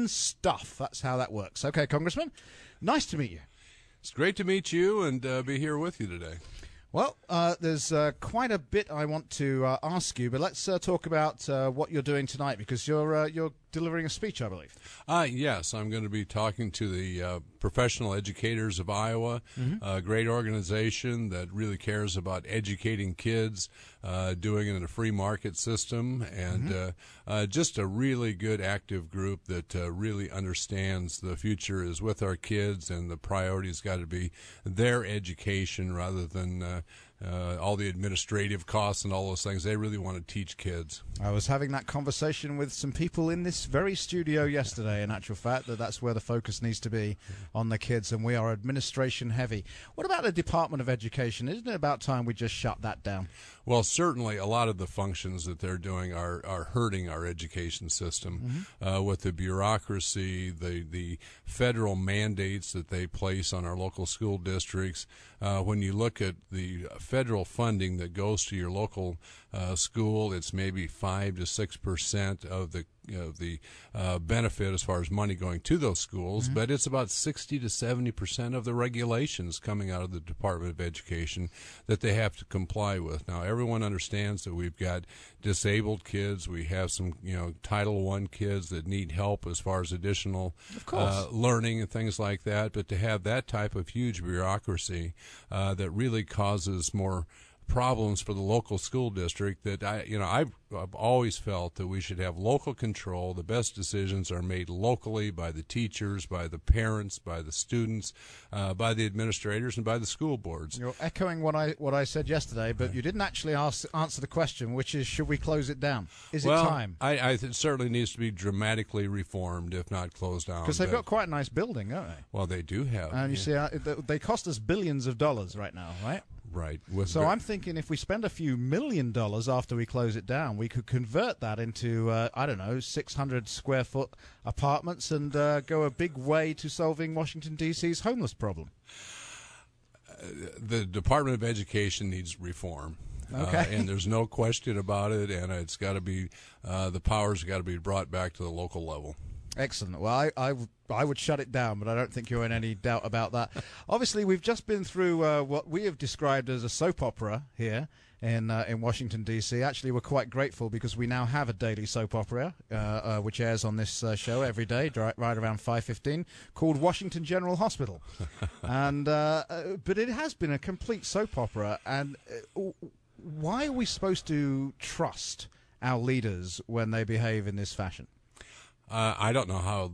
stuff. That's how that works. Okay, Congressman, nice to meet you. It's great to meet you and be here with you today. Well, there's quite a bit I want to ask you, but let's talk about what you're doing tonight, because you're delivering a speech, I believe. Yes, I'm going to be talking to the Professional Educators of Iowa, a great organization that really cares about educating kids, doing it in a free market system, and just a really good active group that really understands the future is with our kids, and the priority's got to be their education rather than all the administrative costs and all those things. They really want to teach kids. I was having that conversation with some people in this very studio yesterday, in actual fact, that's where the focus needs to be, on the kids, and we are administration heavy. What about the Department of Education? Isn't it about time we just shut that down? Well, certainly a lot of the functions that they're doing are hurting our education system with the bureaucracy, the federal mandates that they place on our local school districts. When you look at the federal funding that goes to your local school, it's maybe 5 to 6% of the benefit as far as money going to those schools, but it's about 60 to 70% of the regulations coming out of the Department of Education that they have to comply with. Now, everyone understands that we've got disabled kids. We have some, Title I kids that need help as far as additional learning and things like that. But to have that type of huge bureaucracy that really causes more problems for the local school district, that I've always felt that we should have local control. The best decisions are made locally by the teachers, by the parents, by the students, by the administrators, and by the school boards. You're echoing what I said yesterday, but you didn't actually answer the question, which is, should we close it down? Is it time? It certainly needs to be dramatically reformed, if not closed down. Because they've got quite a nice building, don't they? Well, they do have. And you see, they cost us billions of dollars right now, right? Right. So I'm thinking if we spend a few $1 million after we close it down, we could convert that into, 600 square foot apartments and go a big way to solving Washington, D.C.'s homeless problem. The Department of Education needs reform. Okay. And there's no question about it, and it's got to be, the powers got to be brought back to the local level. Excellent. Well, I would shut it down, but I don't think you're in any doubt about that. Obviously, we've just been through what we have described as a soap opera here in Washington, D.C. Actually, we're quite grateful because we now have a daily soap opera, which airs on this show every day, right around 5:15, called Washington General Hospital. And but it has been a complete soap opera. And why are we supposed to trust our leaders when they behave in this fashion? I don't know how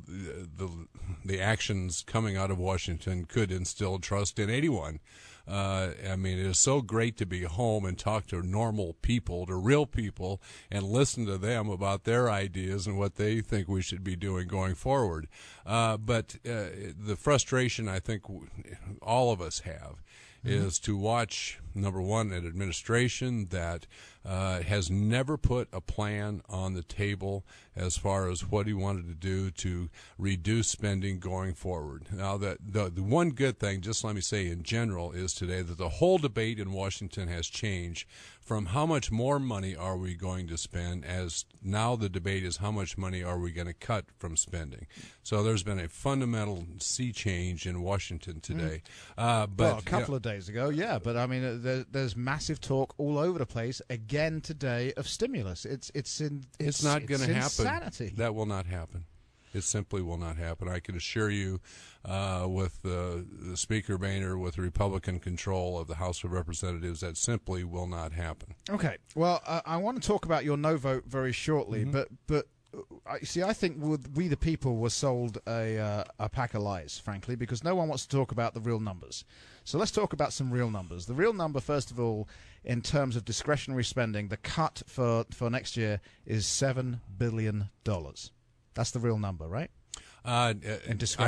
the actions coming out of Washington could instill trust in anyone. I mean, it is so great to be home and talk to normal people, to real people, and listen to them about their ideas and what they think we should be doing going forward. But the frustration I think all of us have is to watch, number one, an administration that has never put a plan on the table as far as what he wanted to do to reduce spending going forward. Now, the one good thing, just let me say in general, is today that the whole debate in Washington has changed from how much more money are we going to spend, as now the debate is how much money are we going to cut from spending. So there's been a fundamental sea change in Washington today. But a couple of days ago, yeah. But I mean, there's massive talk all over the place again today of stimulus. It's not going to happen. Insanity. That will not happen. It simply will not happen. I can assure you, with the Speaker Boehner, with Republican control of the House of Representatives, that simply will not happen. Okay. Well, I want to talk about your no vote very shortly, but see, I think we the people were sold a pack of lies, frankly, because no one wants to talk about the real numbers. So let's talk about some real numbers. The real number, first of all, in terms of discretionary spending, the cut for next year is $7 billion. That's the real number, right? I'm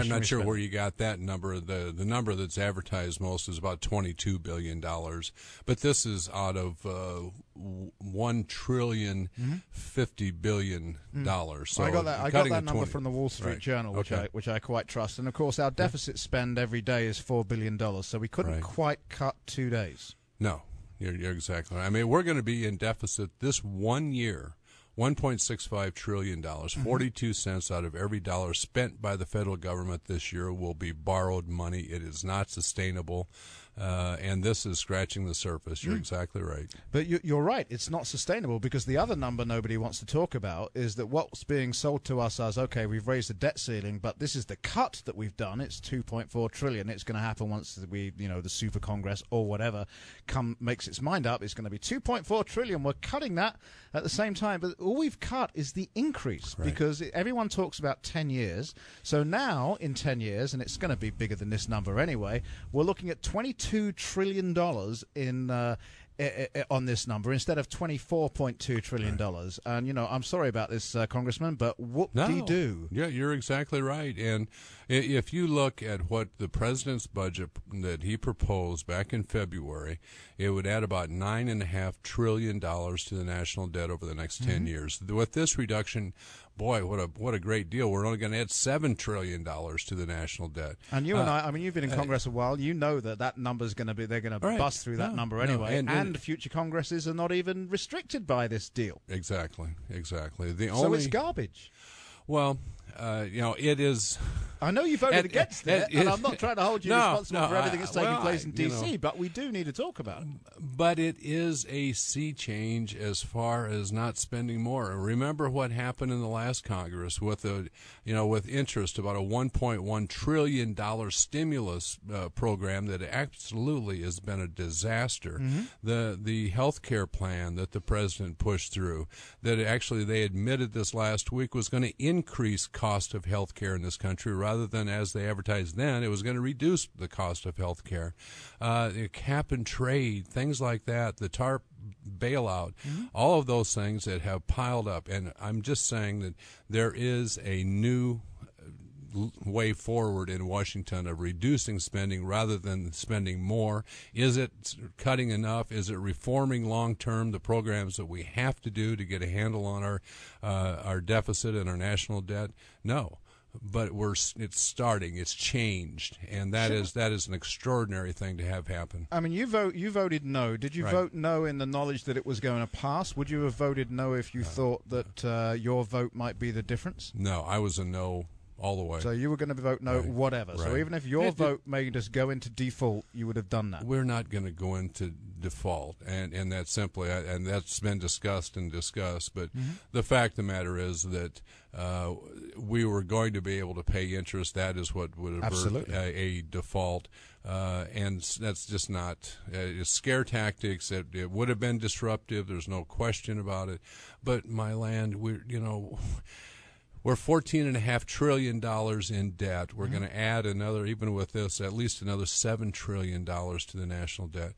not sure where you got that number. The number that's advertised most is about $22 billion. But this is out of $1 trillion, $50 billion. So I got that number from the Wall Street Journal, which I quite trust. And, of course, our deficit spend every day is $4 billion. So we couldn't quite cut 2 days. No, you're exactly right. I mean, we're going to be in deficit this 1 year. $1.65 trillion, 42 cents out of every dollar spent by the federal government this year will be borrowed money. It is not sustainable. And this is scratching the surface. You're exactly right. But you're right. It's not sustainable, because the other number nobody wants to talk about is that what's being sold to us as, okay, we've raised the debt ceiling, but this is the cut that we've done. It's $2.4 trillion. It's going to happen once the Super Congress or whatever makes its mind up. It's going to be $2.4 trillion. We're cutting that at the same time. But all we've cut is the increase, because everyone talks about 10 years. So now in 10 years, and it's going to be bigger than this number anyway, we're looking at $22 trillion on this number instead of $24.2 trillion. And, I'm sorry about this, Congressman, but whoop-de-doo. Yeah, you're exactly right. And if you look at what the president's budget that he proposed back in February, it would add about $9.5 trillion to the national debt over the next 10 years. With this reduction, boy, what a great deal. We're only going to add $7 trillion to the national debt. And you and I mean, you've been in Congress a while. You know that number's going to be, they're going to bust through that number anyway. And future Congresses are not even restricted by this deal. Exactly. So it's garbage. Well, it is. I know you voted against it, and I'm not trying to hold you responsible for everything that's taking place in D.C., but we do need to talk about it. But it is a sea change as far as not spending more. Remember what happened in the last Congress with with interest, about a $1.1 trillion stimulus program that absolutely has been a disaster. The health care plan that the president pushed through, that actually they admitted this last week was going to increase cost of health care in this country rather than, as they advertised then, it was going to reduce the cost of health care. Cap and trade, things like that, the TARP bailout, all of those things that have piled up. And I'm just saying that there is a new way forward in Washington of reducing spending rather than spending more. Is it cutting enough? Is it reforming long-term the programs that we have to do to get a handle on our deficit and our national debt? No. But it's starting. It's changed, and that is an extraordinary thing to have happen. I mean, you voted no. Did you vote no in the knowledge that it was going to pass? Would you have voted no if you thought that your vote might be the difference? No, I was a no all the way. So you were going to vote no, whatever. So even if your vote made us go into default, you would have done that. We're not going to go into default, and that's simply, and that's been discussed. But the fact of the matter is that we were going to be able to pay interest. That is what would avert a default. And that's just not it's scare tactics. It would have been disruptive. There's no question about it. But my land, we're $14.5 trillion in debt. We're going to add another, even with this, at least another $7 trillion to the national debt.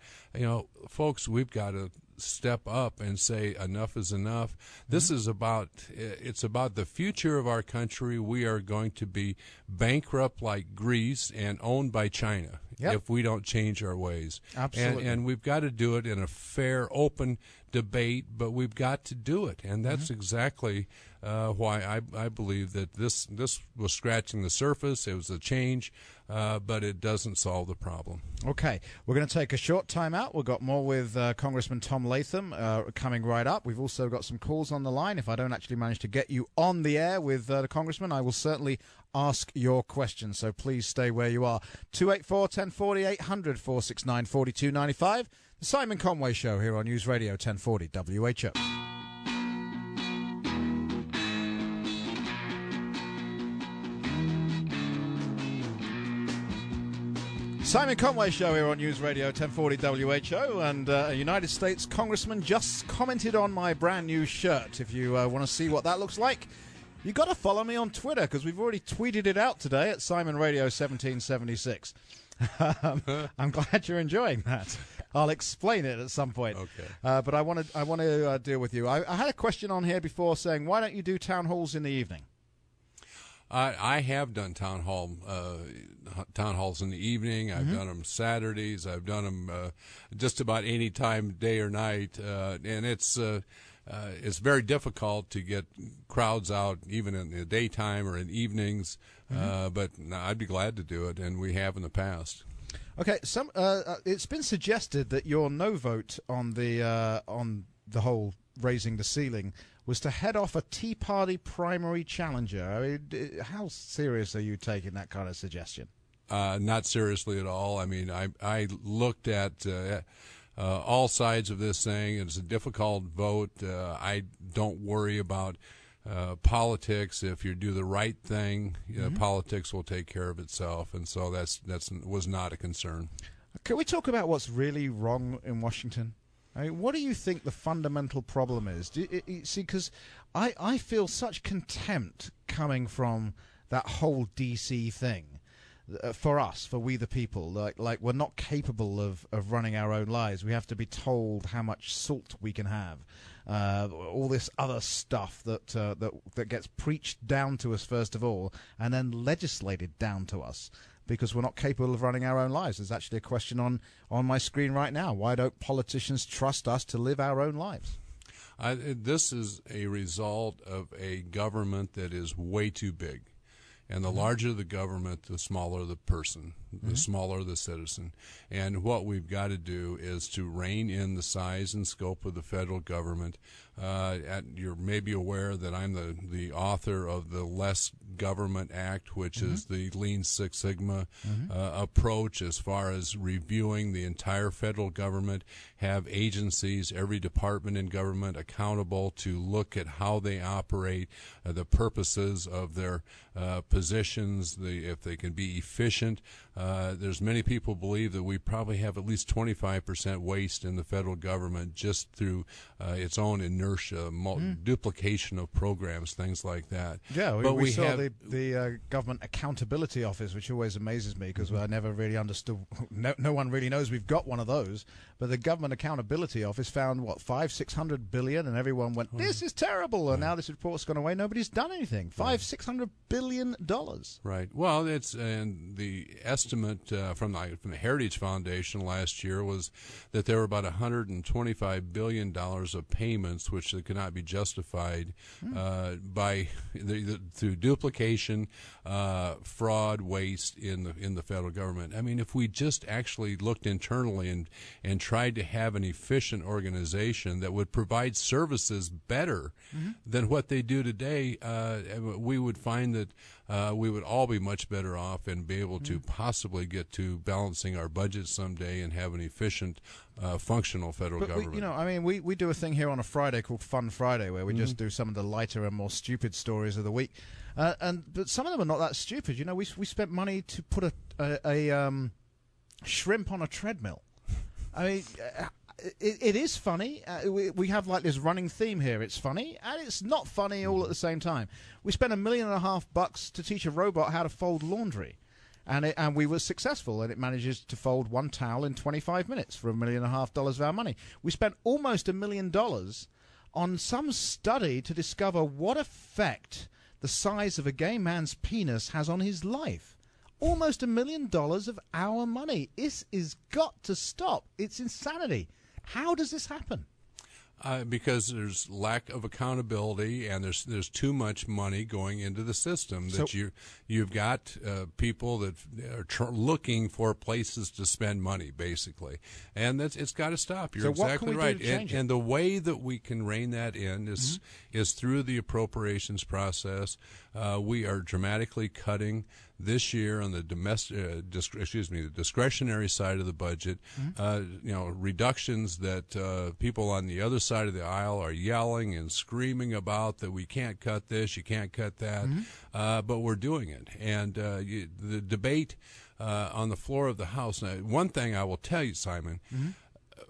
Folks, we've got to step up and say enough is enough. This is it's about the future of our country. We are going to be bankrupt like Greece and owned by China if we don't change our ways. Absolutely. And we've got to do it in a fair, open debate, but we've got to do it. And that's exactly why I believe that this was scratching the surface. It was a change, but it doesn't solve the problem. Okay, we're going to take a short time out. We've got more with Congressman Tom Latham coming right up. We've also got some calls on the line. If I don't actually manage to get you on the air with the Congressman, I will certainly ask your questions, so please stay where you are. 284-1040, 800-469-4295. The Simon Conway Show here on News Radio 1040 WHO. Simon Conway Show here on News Radio 1040 WHO, and a United States Congressman just commented on my brand new shirt. If you want to see what that looks like, you got to follow me on Twitter, because we've already tweeted it out today at Simon Radio 1776. I'm glad you're enjoying that. I'll explain it at some point. Okay. But I want to deal with you. I had a question on here before saying, why don't you do town halls in the evening? I have done town halls in the evening. I've done them Saturdays. I've done them just about any time, day or night, and it's very difficult to get crowds out, even in the daytime or in evenings. But no, I'd be glad to do it, and we have in the past. Okay, it's been suggested that your no vote on the whole raising the ceiling was to head off a Tea Party primary challenger. I mean, how serious are you taking that kind of suggestion? Not seriously at all. I mean, I looked at all sides of this thing. It's a difficult vote. I don't worry about politics. If you do the right thing, politics will take care of itself, and so that was not a concern. Can we talk about what's really wrong in Washington? I mean, what do you think the fundamental problem is? See, because I feel such contempt coming from that whole D.C. thing. For us, for we the people, like we're not capable of running our own lives. We have to be told how much salt we can have. All this other stuff that gets preached down to us first of all, and then legislated down to us because we're not capable of running our own lives. There's actually a question on my screen right now. Why don't politicians trust us to live our own lives? This is a result of a government that is way too big. And the larger the government, the smaller the person, the smaller the citizen. And what we've got to do is to rein in the size and scope of the federal government. You're maybe aware that I'm the author of the Less Government Act, which is the Lean Six Sigma approach as far as reviewing the entire federal government, have agencies, every department in government accountable to look at how they operate, the purposes of their positions, if they can be efficient. There's many people believe that we probably have at least 25% waste in the federal government just through its own inertia, duplication of programs, things like that. Yeah, we saw the Government Accountability Office, which always amazes me because I never really understood. No one really knows we've got one of those. But the Government Accountability Office found, what, $500-600 billion, and everyone went, this is terrible. And now this report's gone away. Nobody's done anything. $500-600 billion. Right. Well, and the estimate from the Heritage Foundation last year was that there were about $125 billion of payments which could not be justified by through duplication, fraud, waste in the federal government. I mean, if we just actually looked internally and tried to have an efficient organization that would provide services better than what they do today, we would find that we would all be much better off and be able to possibly get to balancing our budget someday and have an efficient, functional federal government. We do a thing here on a Friday called Fun Friday where we just do some of the lighter and more stupid stories of the week. But some of them are not that stupid. You know, we spent money to put a shrimp on a treadmill. I mean, it is funny. We have like this running theme here. It's funny and it's not funny all at the same time. We spent $1.5 million to teach a robot how to fold laundry, and we were successful, and it manages to fold one towel in 25 minutes for $1.5 million of our money. We spent almost $1 million on some study to discover what effect the size of a gay man's penis has on his life. Almost $1 million of our money. This is got to stop. It's insanity. How does this happen? Because there's lack of accountability, and there's too much money going into the system. That you've got people that are looking for places to spend money, basically, and it's got to stop. You're exactly right. And the way that we can rein that in is through the appropriations process. We are dramatically cutting this year on the the discretionary side of the budget. Reductions that people on the other side of the aisle are yelling and screaming about, that we can't cut this, you can't cut that, but we're doing it. And the debate on the floor of the House. Now, one thing I will tell you, Simon,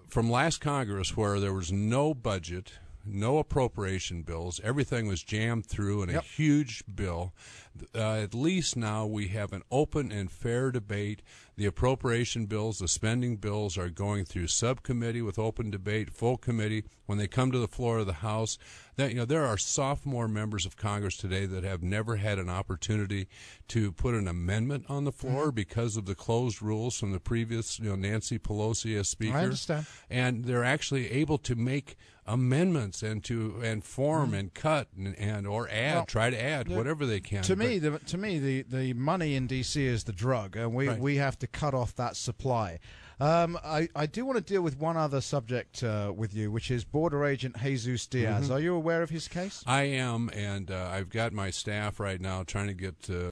from last Congress, where there was no budget, no appropriation bills, everything was jammed through in a huge bill. At least now we have an open and fair debate. The appropriation bills, the spending bills are going through subcommittee with open debate, full committee. When they come to the floor of the House, there are sophomore members of Congress today that have never had an opportunity to put an amendment on the floor because of the closed rules from the previous, Nancy Pelosi as Speaker. I understand. And they're actually able to make amendments and form and cut and or add, try to add whatever they can. To me, the money in D.C. is the drug, and we have to cut off that supply. I do want to deal with one other subject with you, which is Border Agent Jesus Diaz. Are you aware of his case? I am, and I've got my staff right now trying to get